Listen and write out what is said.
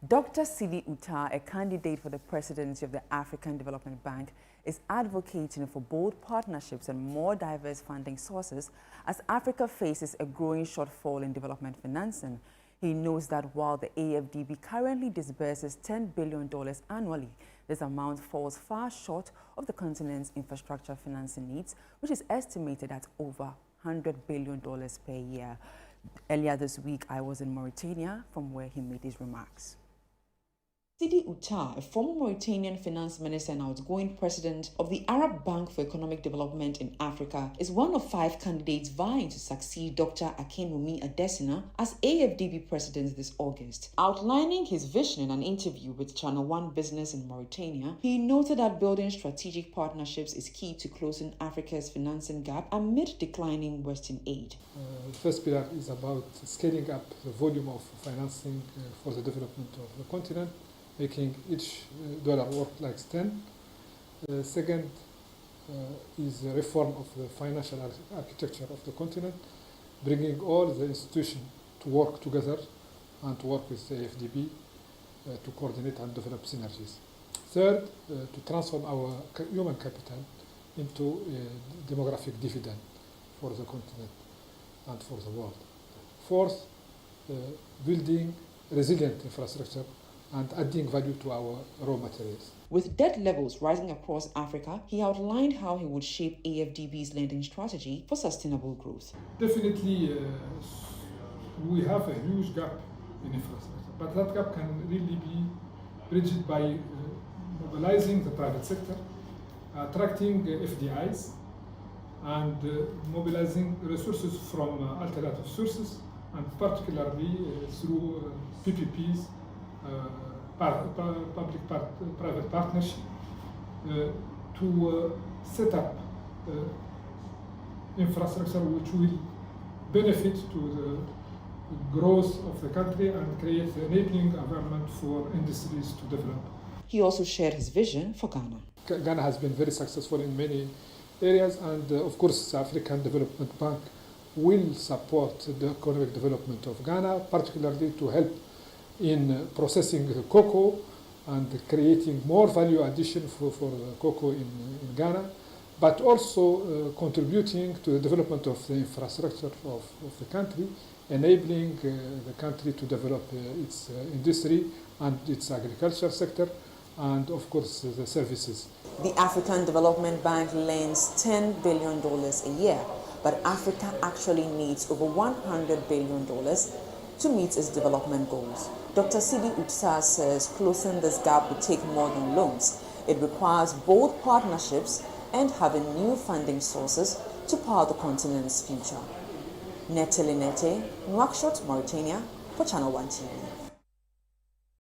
Dr. Sidi, a candidate for the presidency of the African Development Bank, is advocating for bold partnerships and more diverse funding sources as Africa faces a growing shortfall in development financing. He knows that while the AfDB currently disburses $10 billion annually, this amount falls far short of the continent's infrastructure financing needs, which is estimated at over $100 billion per year. Earlier this week, I was in Mauritania, from where he made his remarks. Sidi, a former Mauritanian finance minister and outgoing president of the Arab Bank for Economic Development in Africa, is one of 5 candidates vying to succeed Dr. Akinwumi Adesina as AfDB president this August. Outlining his vision in an interview with ChannelOne Business in Mauritania, he noted that building strategic partnerships is key to closing Africa's financing gap amid declining Western aid. The first pillar is about scaling up the volume of financing for the development of the continent, making each dollar worth like 10. Second is the reform of the financial architecture of the continent, bringing all the institutions to work together and to work with the AfDB to coordinate and develop synergies. Third, to transform our human capital into a demographic dividend for the continent and for the world. Fourth, building resilient infrastructure and adding value to our raw materials. With debt levels rising across Africa, he outlined how he would shape AfDB's lending strategy for sustainable growth. Definitely, we have a huge gap in infrastructure, but that gap can really be bridged by mobilizing the private sector, attracting FDIs, and mobilizing resources from alternative sources, and particularly through PPPs, public-private partnership, to set up infrastructure which will benefit to the growth of the country and create the enabling environment for industries to develop. He also shared his vision for Ghana. Ghana has been very successful in many areas, and of course the African Development Bank will support the economic development of Ghana, particularly to help in processing the cocoa and creating more value addition for cocoa in Ghana, but also contributing to the development of the infrastructure of the country, enabling the country to develop its industry and its agriculture sector, and of course the services. The African Development Bank lends $10 billion a year, but Africa actually needs over $100 billion to meet its development goals. Dr. Sidi says closing this gap would take more than loans. It requires bold partnerships and having new funding sources to power the continent's future. Neteli Nete, Nouakchott, Mauritania, for ChannelOne TV.